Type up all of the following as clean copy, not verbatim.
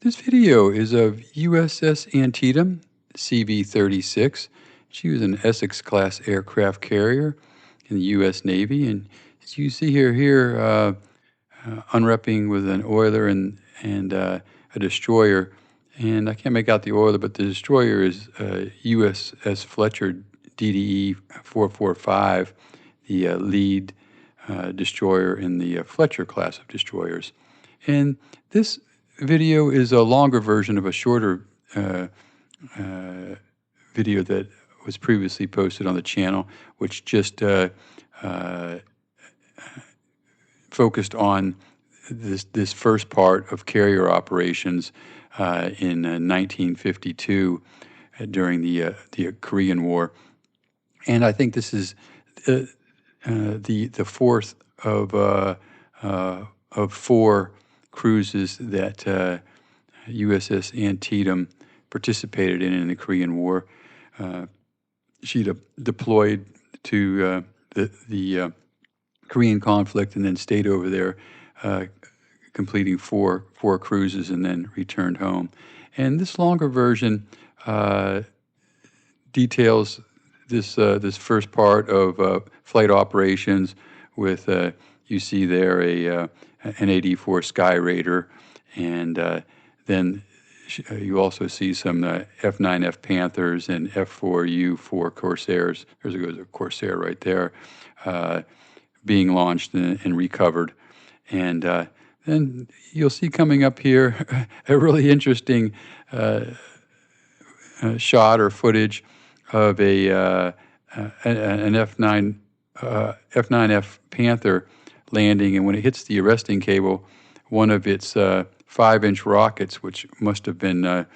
This video is of USS Antietam CV-36. She was an Essex-class aircraft carrier in the U.S. Navy, and as you see here, unwrapping with an oiler and a destroyer. And I can't make out the oiler, but the destroyer is USS Fletcher DDE 445, the lead destroyer in the Fletcher class of destroyers. And this video is a longer version of a shorter video that was previously posted on the channel, which just focused on this first part of carrier operations in 1952 during the Korean War. And I think this is the fourth of four cruises that USS Antietam participated in the Korean War. She deployed to the Korean conflict and then stayed over there, completing four cruises and then returned home. And this longer version details this first part of flight operations with you see there an AD-4 Skyraider, and then you also see some F9F Panthers and F4U-4 Corsairs. There's a Corsair right there, being launched and recovered. And then you'll see coming up here a really interesting shot or footage of an F9F Panther landing, and when it hits the arresting cable, one of its 5-inch rockets, which must have been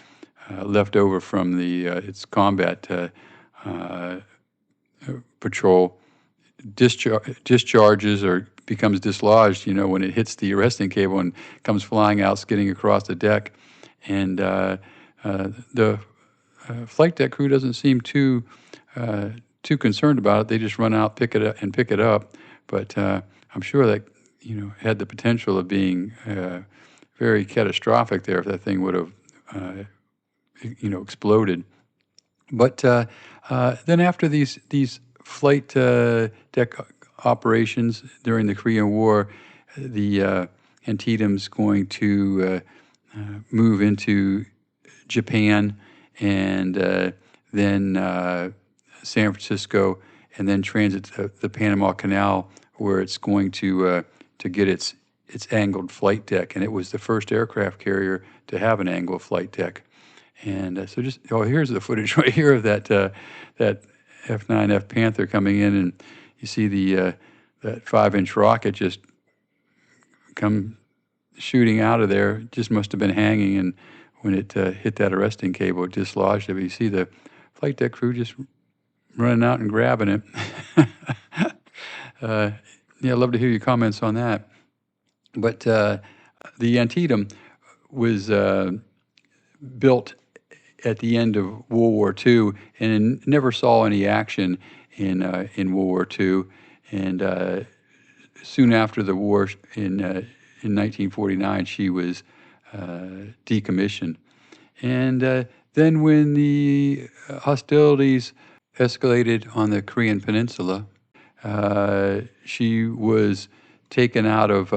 left over from its combat patrol, discharges or becomes dislodged, when it hits the arresting cable and comes flying out, skidding across the deck. And the flight deck crew doesn't seem too concerned about it. They just run out, pick it up. But I'm sure that had the potential of being very catastrophic there if that thing would have exploded. But then after these flight deck operations during the Korean War, the Antietam's going to move into Japan, and then San Francisco, and then transit the Panama Canal, where it's going to get its angled flight deck. And it was the first aircraft carrier to have an angled flight deck. And here's the footage right here of that F9F Panther coming in, and you see that 5-inch rocket just come shooting out of there. It just must have been hanging, and when it hit that arresting cable, it dislodged it. But you see the flight deck crew just running out and grabbing it. I'd love to hear your comments on that. But the Antietam was built at the end of World War II and never saw any action in World War II. And soon after the war, in 1949, she was decommissioned. And then when the hostilities escalated on the Korean Peninsula, she was taken out of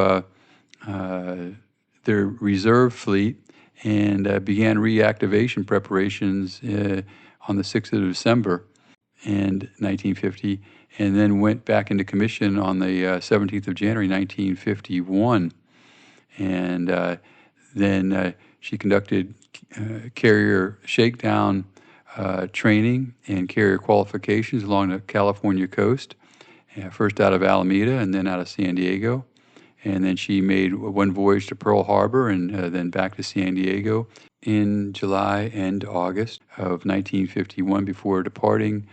their reserve fleet and began reactivation preparations on the 6th of December in 1950, and then went back into commission on the 17th of January 1951. And then she conducted carrier shakedown training and carrier qualifications along the California coast, first out of Alameda and then out of San Diego. And then she made one voyage to Pearl Harbor and then back to San Diego in July and August of 1951 before departing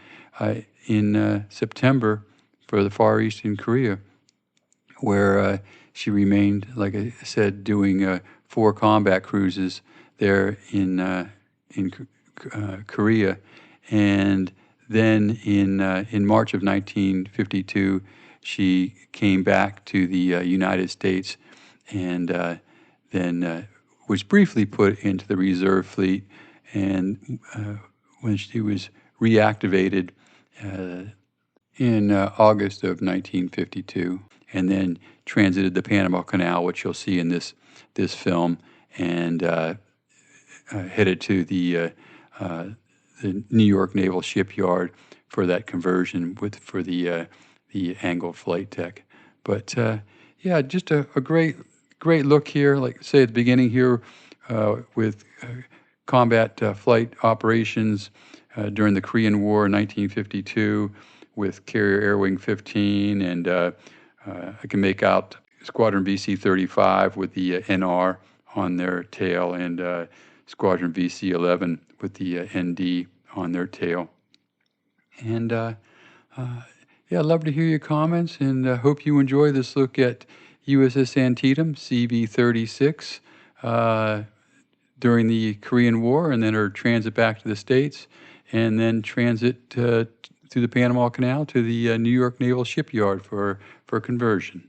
in September for the Far East in Korea, where she remained, like I said, doing 4 combat cruises there in Korea. And then in March of 1952, she came back to the United States and then was briefly put into the reserve fleet, and when she was reactivated in August of 1952, and then transited the Panama Canal, which you'll see in this film, and headed to the New York Naval Shipyard for that conversion for the angled flight deck. But yeah, just a great look here. Like I say at the beginning here, with combat flight operations during the Korean War in 1952 with Carrier Air Wing 15, and I can make out Squadron VC-35 with the NR on their tail, and Squadron VC-11 with the ND on their tail. And yeah, I'd love to hear your comments, and hope you enjoy this look at USS Antietam CV-36 during the Korean War, and then her transit back to the States, and then transit through the Panama Canal to the New York Naval Shipyard for conversion.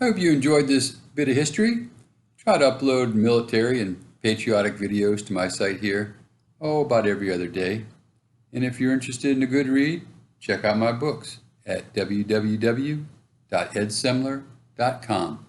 I hope you enjoyed this bit of history. Try to upload military and patriotic videos to my site here, about every other day. And if you're interested in a good read, check out my books at www.edsemler.com.